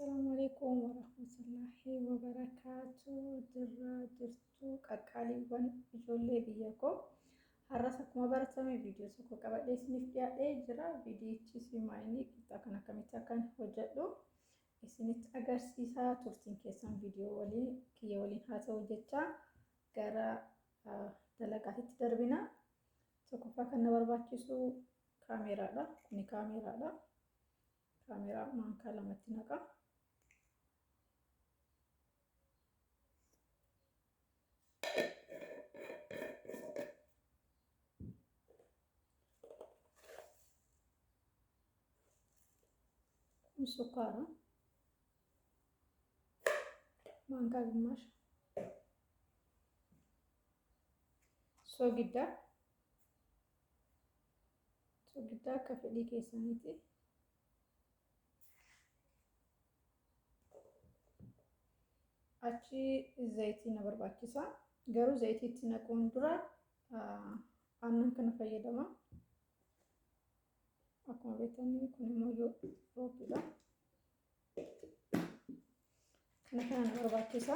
Assalamu alaikum warahmatullahi wabarakatuh. Dirra jirtu qaqqaaliiwwan ijoollee biyya koo har'as akkuma baratame viidiyoo tokko qabadhee isiniif dhiyaadhee jira. Viidiyichis maayinii qixxaa kan akkamitti akkan hojjedhu isinitti agarsiisaa. Turtiin keessan viidiyoo waliin kiyya waliin haa ta'u jecha gara dalagaatitti darbina. Tokkoffaa kan na barbaachisu kaameraadha. Kuni kaameraadha. Kaameraa maankaa lamatti naqa. Sukkaara maankaa ግማሽ soogidda akka fedhii keessaniiti. Achi zayitii na barbaachisa. Garuu zayitiitti naquun dura aannan kana fayyadama. Akkuma beektanii kun immoo rootiidha. Kana na barbaachisa.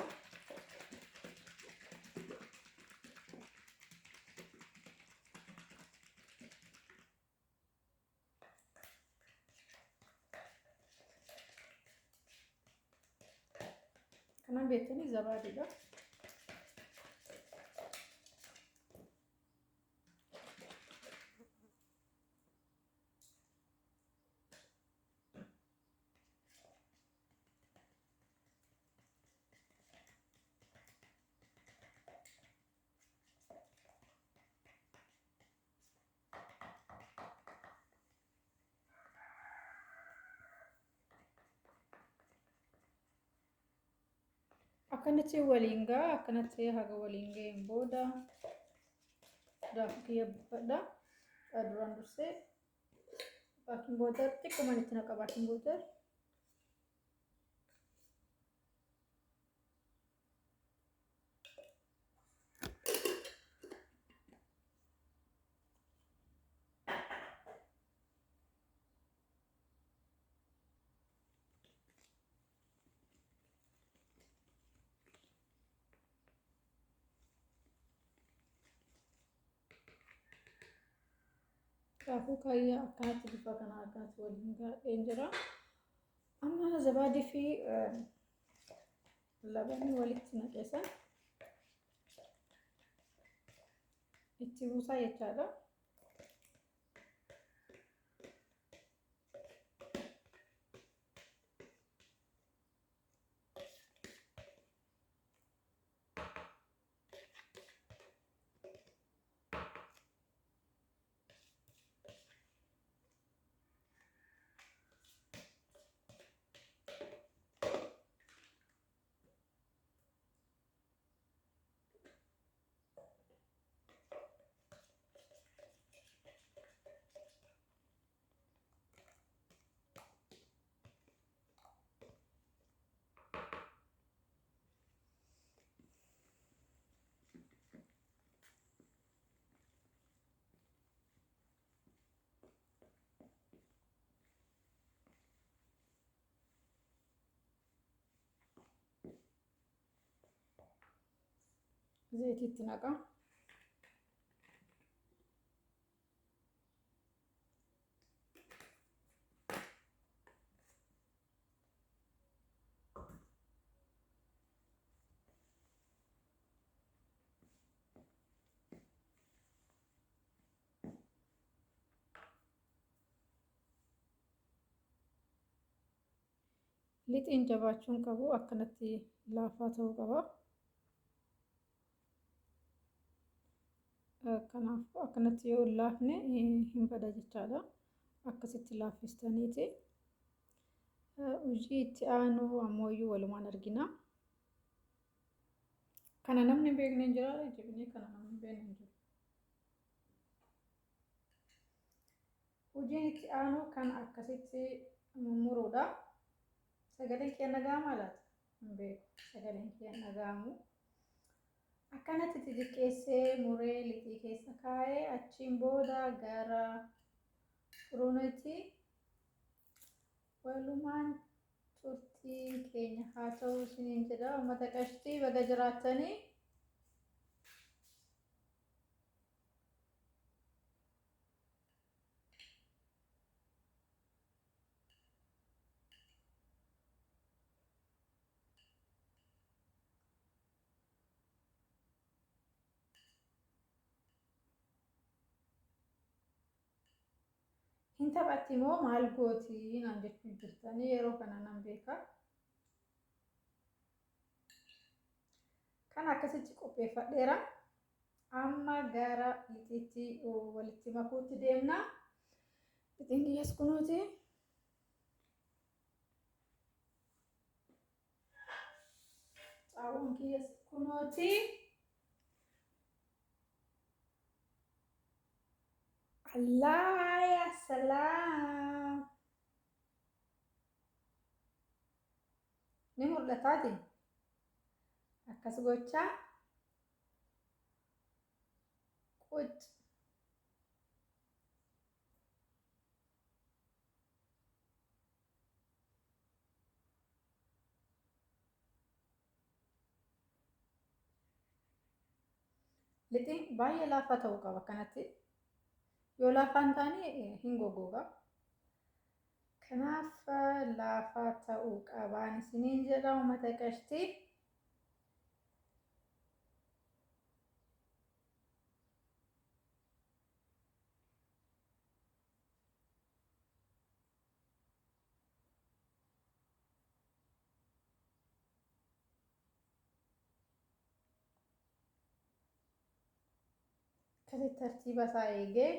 Kana beektanii zabaadiidha. Akkanatti waliin gaa akkanatti haga waliin ga'een booda daakuu kiyya buufadha. Duraan dursee baaking powder xiqqoo manitti naqa. Baaking powder daakuu kiyya akkanatti bifa kana akkanatti waliin ga'een jira. Amma zabaadii fi labanii walitti naqeessan itti buusaa jechaadha. Zayitiitti naqa. Lixiin jabaachuun qabu akkanatti laafaa ta'uu qaba. Kanaafuu akkanatti yoo laafne hin bada jechaadha. Akkasitti laaffistaniiti. Hojii itti aanu ammoo walumaan argina. Kana namni hin beekne hin jira. Jibinii kana namni hin beekne hin jiru. Hojiin itti aanu kan akkasitti mummuruudha. Sagaleen kiyya dhaga'amaa laata? Hin beeku. Sagaleen kiyya dhaga'amu. Akkanatti xixiqqeessee muree lixii keessa kaa'ee achiin booda gara furuunaatti walumaan turtii keenya haa ta'u isiniin jedha. Uummata qashtii baga jiraattanii. Hin taphatti moo maal gootii naan jechuu jirtanii yeroo kana nan beeka. Kan akkasitti qopheeffadheera. Amma gara lixiitti walitti makuutti deemna. Lixiin kiyyaas kunuuti. Xaawwan kiyyaas kunuuti. Allah ya salaam. Ni mul'ataati. Akkas gochaa. Quc. Lixiin baay'ee laafaa ta'uu qaba kanatti. Yoo laafaa hin taane hin goggooga. Kanaaf laafaa ta'uu qabaan isiniin jedha uummata qashtii. Akkasitti tartiiba isaa eegee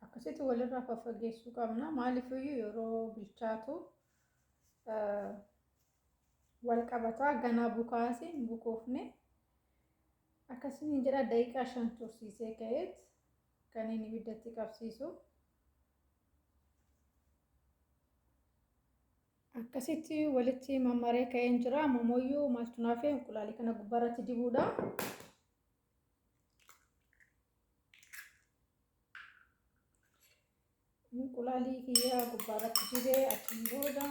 akkasitti walirraa faffageessuu qabna. Maaliifiyyuu yeroo bilchaatu wal qabataa ganaa bukaasee hin bukoofne. Akkasiin jedha daqiiqaa 5 tursiisee ka'eet kan inni ibiddatti qabsiisu. Akkasitti walitti mammaree ka'een jira. Ammoo maaltu naafee inqulaalii kana gubbaarratti dibuudha. Inqulaalii kiyyaa gubbaarratti dibee achiin booda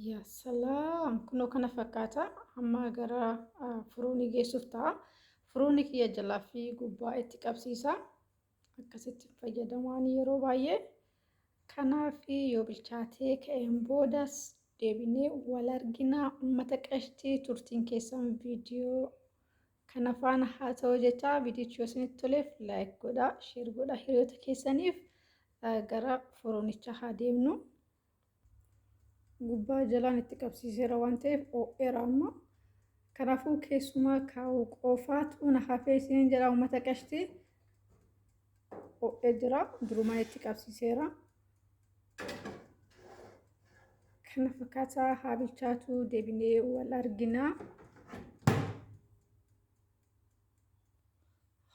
yaa salaam kunoo kana fakkaata. Amma gara firoonii geessuuf ta'a. Firoonii kiyya jalaa fi gubbaa itti qabsiisa. Akkasitti fayyadamaan yeroo baay'ee. Kanaaf yoo bilchaatee ka'een boodas deebinee wal arginaa. Uummata qashtii turtiin keessan viidiyoo kana faana haa ta'u jecha viidiyochi yoo isinitti toleef laayik godhaa, sheer godhaa hiriyoota keessaniif. Gara firoonichaa haa deemnu. Gubbaa jalaan itti qabsiiseera waan ta'eef oo'eera amma. Kanaafuu keessumaa kaa'uu qofaatu na hafee isiniin jedha uummata qashtii. Oo'ee jira durumaan itti qabsiiseera. Kana fakkaataa haa bilchaatu deebinee wal arginaa.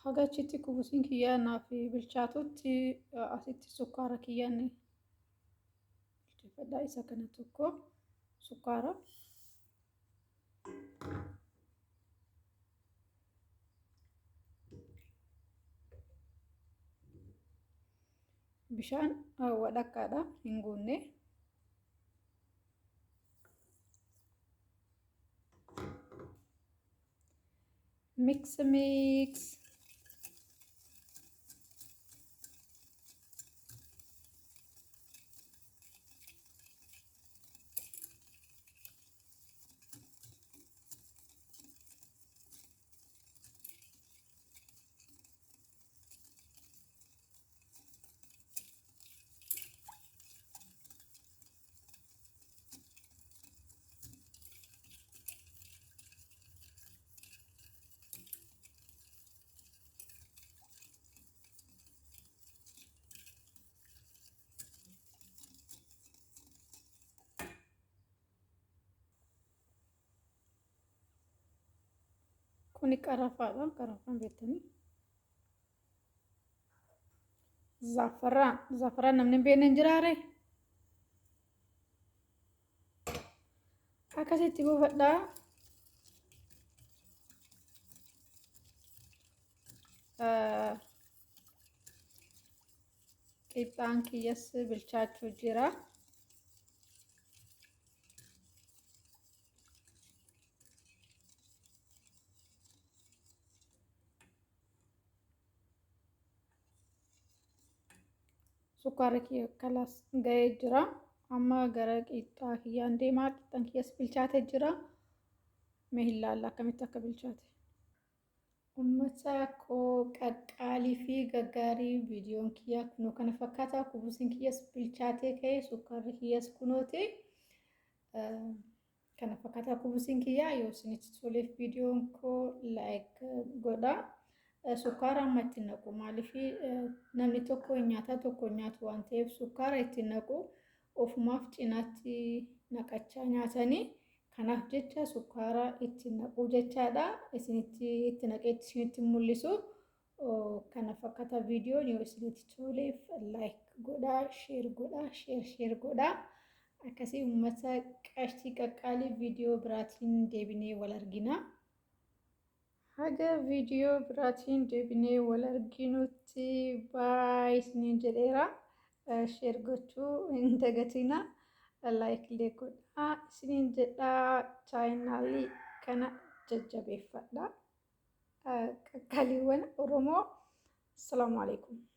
hagachitti kubusiin kiyyaa fi bilchaatutti asitti sukkaara kiyyaan bilcheeffadhaa isa kana tokko sukkaara bishaan wadhakkaadha hin guunne mix kuni qarafaadha qarafaan beektanii zaafaraan namni hin beekne hin jiraare akkasitti buufadhaa qixxaan kiyyas bilchaachuu jira sukkaara kiyya kalas ga'ee jira amma gara qixxaa kiyyaan deemaa qixxaan kiyyas bilchaatee jira mee hin laalla akkamitti akka bilchaate ummata koo qaqqaalii fi gaggaarii viidiyoon kiyyaa kunoo kana fakkaata kubusiin kiyyas bilchaatee ka'ee sukkaarri kiyyas kunooti kana fakkaata kubusiin kiyyaa yoo isinitti toleef viidiyoon koo laayik godha sukkaara amma itti naqu maaliif namni tokko nyaata tokko nyaatu waan ta'eef sukkaara itti naqu ofumaaf cinaatti naqachaa nyaatanii kanaaf jecha sukkaara itti naqu jechaadha isinitti itti naqeetti isinitti mul'isu kana fakkaata viidiyoon yoo isinitti toleef laayik godhaa sheer godhaa akkasii uummata qashtii qaqqaalii viidiyoo biraatiin deebinee wal argina. Haga viidiyoo biraatiin deebinee wal arginutti baay isiniin jedheera sheer gochuu hin dagatina laayik illee godhaa isiniin jedhaa chaayinaalii kana jajjabeeffadha qaqqaaliiwwan Oromoo. Assalaamu alaikum.